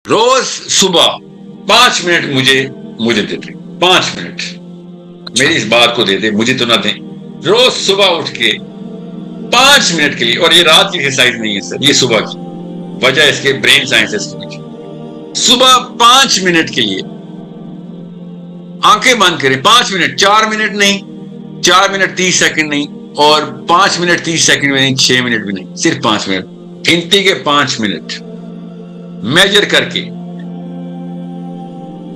روز صبح 5 منٹ مجھے دے دیں, 5 منٹ میری اس بات کو دے دیں, مجھے تو نہ دیں. روز صبح اٹھ کے 5 منٹ کے لیے, اور یہ رات کی ایکسرسائز نہیں ہے سر, یہ صبح کی وجہ اس کے برین سائنسز کے پیچھے. صبح 5 منٹ کے لیے آنکھیں بند کریں, 5 منٹ, 4 منٹ نہیں, 4 منٹ 30 سیکنڈ نہیں, اور 5 منٹ 30 سیکنڈ میں نہیں, 6 منٹ بھی نہیں, صرف 5 منٹ, گنتی کے 5 منٹ میجر کر کے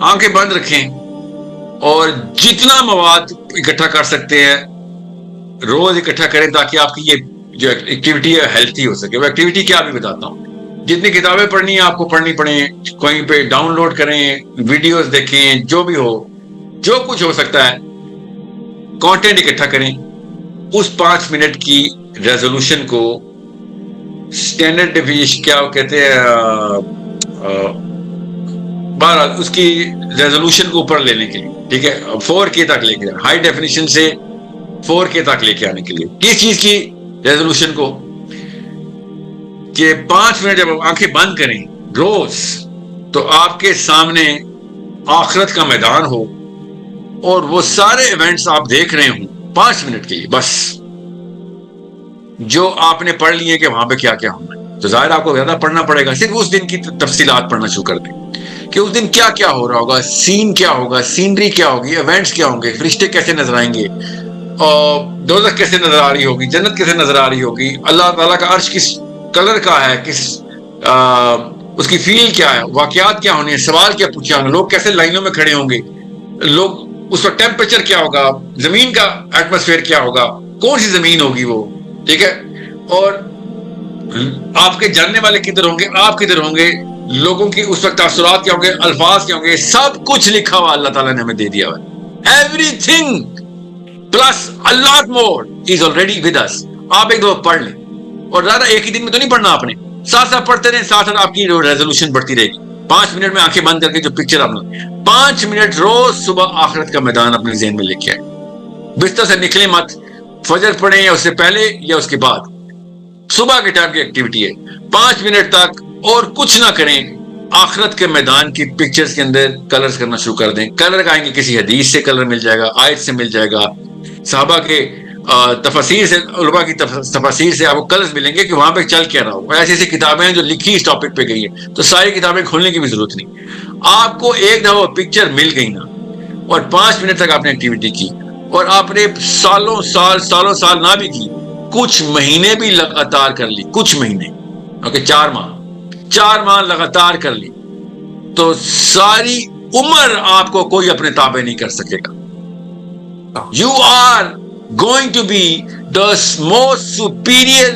آنکھیں بند رکھیں, اور جتنا مواد اکٹھا کر سکتے ہیں روز اکٹھا کریں تاکہ آپ کی یہ جو ایکٹیویٹی ہے ہیلتھی ہو سکے. وہ ایکٹیویٹی کیا بھی بتاتا ہوں. جتنی کتابیں پڑھنی ہیں آپ کو پڑھنی پڑیں, کہیں پہ ڈاؤن لوڈ کریں, ویڈیوز دیکھیں, جو بھی ہو, جو کچھ ہو سکتا ہے کانٹینٹ اکٹھا کریں. اس 5 منٹ کی ریزولوشن کو اسٹینڈرڈ ڈیفینیشن کیا کہتے ہیں, بہرحال اس کی ریزولوشن کو اوپر لینے کے لیے, ٹھیک ہے, 4K تک لے کے جانا, ہائی ڈیفینیشن سے 4K تک لے کے آنے کے لیے. کس چیز کی ریزولوشن کو, کہ 5 منٹ جب آپ آنکھیں بند کریں روز تو آپ کے سامنے آخرت کا میدان ہو اور وہ سارے ایونٹس آپ دیکھ رہے ہوں 5 منٹ کے لیے بس, جو آپ نے پڑھ لیے کہ وہاں پہ کیا کیا ہونا ہے. تو ظاہر آپ کو زیادہ پڑھنا پڑے گا, صرف اس دن کی تفصیلات پڑھنا شروع کر دیں کہ اس دن کیا کیا ہو رہا ہوگا, سین کیا ہوگا, سینری کیا ہوگی, ایونٹس کیا ہوں گے, فرشتے کیسے نظر آئیں گے, اور دوزخ کیسے نظر آ رہی ہوگی, جنت کیسے نظر آ رہی ہوگی, اللہ تعالیٰ کا عرش کس کلر کا ہے, اس کی فیل کیا ہے, واقعات کیا ہونے ہیں, سوال کیا پوچھے ہوں گے, لوگ کیسے لائنوں میں کھڑے ہوں گے, لوگ اس وقت ٹیمپریچر کیا ہوگا, زمین کا ایٹماسفیئر کیا ہوگا, کون سی زمین ہوگی وہ, ٹھیک ہے, اور آپ کے جاننے والے کدھر ہوں گے, آپ کدھر ہوں گے, لوگوں کی اس وقت تاثرات کیا ہوں گے, الفاظ کیا ہوں گے, سب کچھ لکھا ہوا اللہ تعالیٰ نے ہمیں دے دیا ہوا ہے. Every thing plus a lot more is already with us. آپ ایک دو پڑھ لیں, اور زیادہ ایک ہی دن میں تو نہیں پڑھنا آپ نے, ساتھ ساتھ پڑھتے رہیں, ساتھ ساتھ آپ کی ریزولوشن بڑھتی رہے گی. 5 منٹ میں آنکھیں بند کر کے جو پکچر آپ نے 5 منٹ روز صبح آخرت کا میدان اپنے ذہن میں لے کے آئے. بستر سے نکلیں مت, فجر پڑھیں یا اس سے پہلے یا اس کے بعد, صبح کے ٹائم کی ایکٹیویٹی ہے 5 منٹ تک, اور کچھ نہ کریں, آخرت کے میدان کی پکچرز کے اندر کلرز کرنا شروع کر دیں. کلر آئیں گے, کسی حدیث سے کلر مل جائے گا, آیت سے مل جائے گا, صحابہ کے تفاسیر سے, علماء کی تفاسیر سے آپ کو کلرز ملیں گے کہ وہاں پہ چل کیا رہا ہو. ایسی ایسی کتابیں ہیں جو لکھی اس ٹاپک پہ گئی ہیں, تو ساری کتابیں کھولنے کی بھی ضرورت نہیں. آپ کو ایک دفعہ پکچر مل گئی نا, اور 5 منٹ تک آپ نے ایکٹیویٹی کی, اور آپ نے سالوں سال نہ بھی کی, کچھ مہینے بھی لگاتار کر لی, کچھ مہینے, اوکے, 4 ماہ لگاتار کر لی, تو ساری عمر آپ کو کوئی اپنے تابع نہیں کر سکے گا. You are going to be the most superior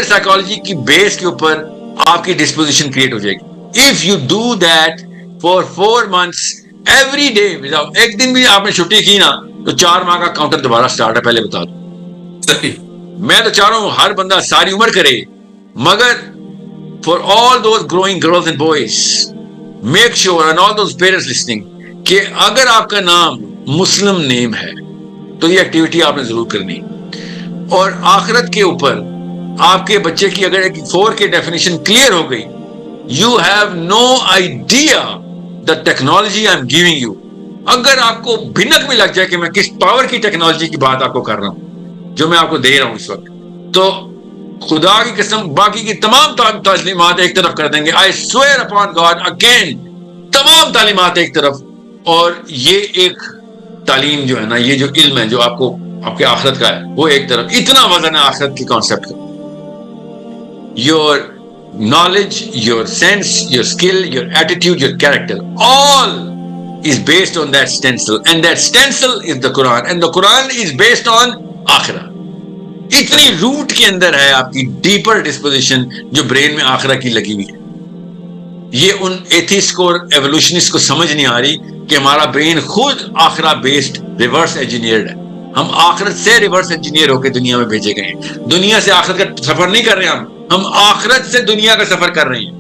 psychology کی بیس کے اوپر آپ کی ڈسپوزیشن کریٹ ہو جائے گی. If you do that for 4 months every day, ایک دن بھی آپ نے چھٹی کی نا, تو 4 ماہ کا کاؤنٹر دوبارہ سٹارٹ ہے, پہلے بتا دوں. میں تو چاہ رہا ہوں ہر بندہ ساری عمر کرے, مگر for all those growing girls and boys, make sure, and all those parents listening, کہ اگر آپ کا نام مسلم نیم ہے تو یہ ایکٹیویٹی آپ نے ضرور کرنی. اور آخرت کے اوپر آپ کے بچے کی اگر ایک 4K ڈیفینیشن کلیئر ہو گئی, you have no idea the technology I'm giving you. اگر آپ کو بھنک بھی لگ جائے کہ میں کس پاور کی ٹیکنالوجی کی بات آپ کو کر رہا ہوں, جو میں آپ کو دے رہا ہوں اس وقت, تو خدا کی قسم باقی کی تمام تعلیمات ایک طرف کر دیں گے. I swear upon God again, تمام تعلیمات ایک طرف, اور یہ ایک تعلیم جو ہے نا, یہ جو علم ہے جو آپ کو آپ کے آخرت کا ہے, وہ ایک طرف. اتنا وزن ہے آخرت کی کانسیپٹ کا. Your knowledge, your sense, your skill, your attitude, your character, all is based on that stencil, and that stencil is the Quran, and the Quran is based on آخرہ. اتنی روٹ کے اندر ہے آپ کی ڈیپر ڈسپوزیشن جو brain میں آخرہ کی لگی ہوئی ہے. یہ ان ایتھیسٹ کو اور ایوولوشنسٹ کو سمجھ نہیں آ رہی کہ ہمارا برین خود آخرہ بیسڈ ریورس انجینئرڈ ہے. ہم آخرت سے ریورس انجینئر ہو کے دنیا میں بھیجے گئے ہیں. دنیا سے آخرت کا سفر نہیں کر رہے ہم آخرت سے دنیا کا سفر کر رہے ہیں.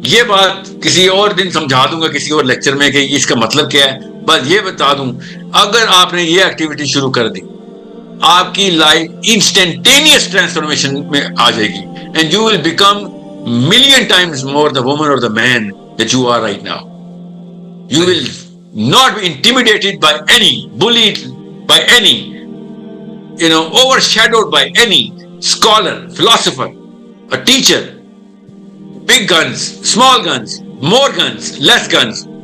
یہ بات کسی اور دن سمجھا دوں گا کسی اور لیکچر میں کہ اس کا مطلب کیا ہے. بس یہ بتا دوں, اگر آپ نے یہ ایکٹیویٹی شروع کر دی, آپ کی لائف انسٹنٹینیس ٹرانسفارمیشن میں آ جائے گی, and you will become million times more the woman or the man that you are right now. You صحیح. will not be intimidated by any, bullied by any, overshadowed by any scholar, philosopher, a teacher. Big guns, small guns, more guns, less guns,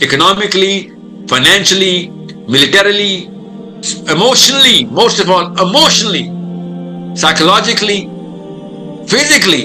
Economically, financially, militarily, emotionally, most of all, emotionally, psychologically, physically,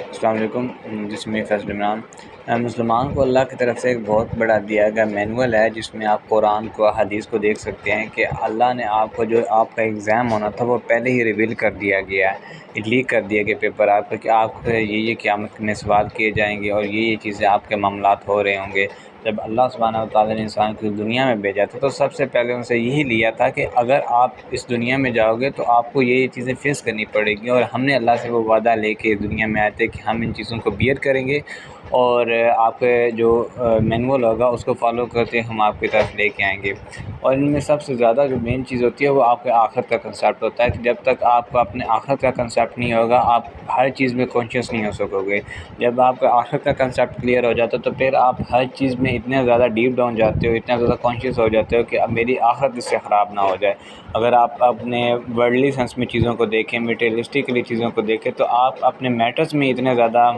السلام علیکم. جسم فیضل عمران. مسلمان کو اللہ کی طرف سے ایک بہت بڑا دیا گیا مینول ہے جس میں آپ قرآن کو حدیث کو دیکھ سکتے ہیں کہ اللہ نے آپ کو جو آپ کا ایگزام ہونا تھا وہ پہلے ہی ریویل کر دیا گیا ہے، لیک کر دیا گیا پیپر آپ کا کہ آپ کو یہ قیامت میں سوال کیے جائیں گے اور یہ چیزیں آپ کے معاملات ہو رہے ہوں گے. جب اللہ سبحانہ و تعالیٰ نے انسان کو دنیا میں بھیجا تھا تو سب سے پہلے ان سے یہی لیا تھا کہ اگر آپ اس دنیا میں جاؤ گے تو آپ کو یہ چیزیں فیس کرنی پڑے گی، اور ہم نے اللہ سے وہ وعدہ لے کے دنیا میں آئے تھے کہ ہم ان چیزوں کو بیئر کریں گے اور آپ کے جو مینول ہوگا اس کو فالو کرتے ہم آپ کی طرف لے کے آئیں گے. اور ان میں سب سے زیادہ جو مین چیز ہوتی ہے وہ آپ کے آخرت کا کنسیپٹ ہوتا ہے کہ جب تک آپ کو اپنے آخرت کا کنسیپٹ نہیں ہوگا آپ ہر چیز میں کانشیس نہیں ہو سکو گے. جب آپ کا آخرت کا کنسیپٹ کلیئر ہو جاتا ہے تو پھر آپ ہر چیز میں اتنے زیادہ ڈیپ ڈاؤن جاتے ہو، اتنا زیادہ کانشیس ہو جاتے ہو کہ اب میری آخرت اس سے خراب نہ ہو جائے. اگر آپ اپنے ورلڈلی سینس میں چیزوں کو دیکھیں، میٹیریلسٹکلی چیزوں کو دیکھیں، تو آپ اپنے میٹرز میں اتنے زیادہ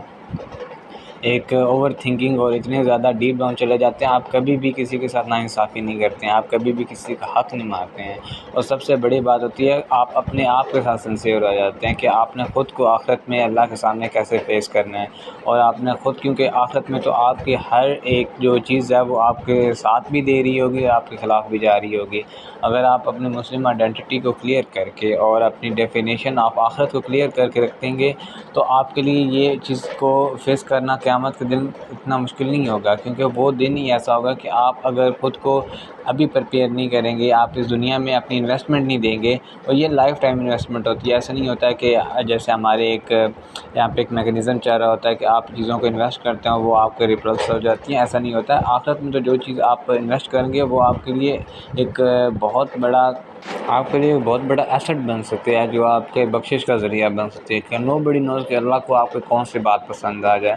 ایک اوور تھنکنگ اور اتنے زیادہ ڈیپ ڈاؤن چلے جاتے ہیں، آپ کبھی بھی کسی کے ساتھ ناانصافی نہیں کرتے ہیں، آپ کبھی بھی کسی کا حق نہیں مارتے ہیں. اور سب سے بڑی بات ہوتی ہے آپ اپنے آپ کے ساتھ سنسیئر ہو جاتے ہیں کہ آپ نے خود کو آخرت میں اللہ کے سامنے کیسے فیس کرنا ہے. اور آپ نے خود، کیونکہ آخرت میں تو آپ کی ہر ایک جو چیز ہے وہ آپ کے ساتھ بھی دے رہی ہوگی، آپ کے خلاف بھی جا رہی ہوگی. اگر آپ اپنے مسلم آئیڈینٹی کو کلیئر کر کے اور اپنی ڈیفینیشن آف آخرت کو کلیئر کر کے رکھیں گے تو آپ کے لیے یہ چیز کو فیس کرنا قیامت کے دن اتنا مشکل نہیں ہوگا، کیونکہ وہ دن ہی ایسا ہوگا کہ آپ اگر خود کو ابھی پریپیئر نہیں کریں گے، آپ اس دنیا میں اپنی انویسٹمنٹ نہیں دیں گے. اور یہ لائف ٹائم انویسٹمنٹ ہوتی ہے، ایسا نہیں ہوتا ہے کہ جیسے ہمارے ایک یہاں پہ ایک میکینزم چل رہا ہوتا ہے کہ آپ چیزوں کو انویسٹ کرتے ہیں وہ آپ کے ریپلکس ہو جاتی ہیں. ایسا نہیں ہوتا ہے. آخرت میں تو جو چیز آپ انویسٹ کریں گے وہ آپ کے لیے ایک بہت بڑا ایسٹ بن سکتے ہیں جو آپ کے بخشش کا ذریعہ بن سکتے ہیں. کہ نو بڑی نوز کہ اللہ کو آپ کو کون سی بات پسند آ جائے.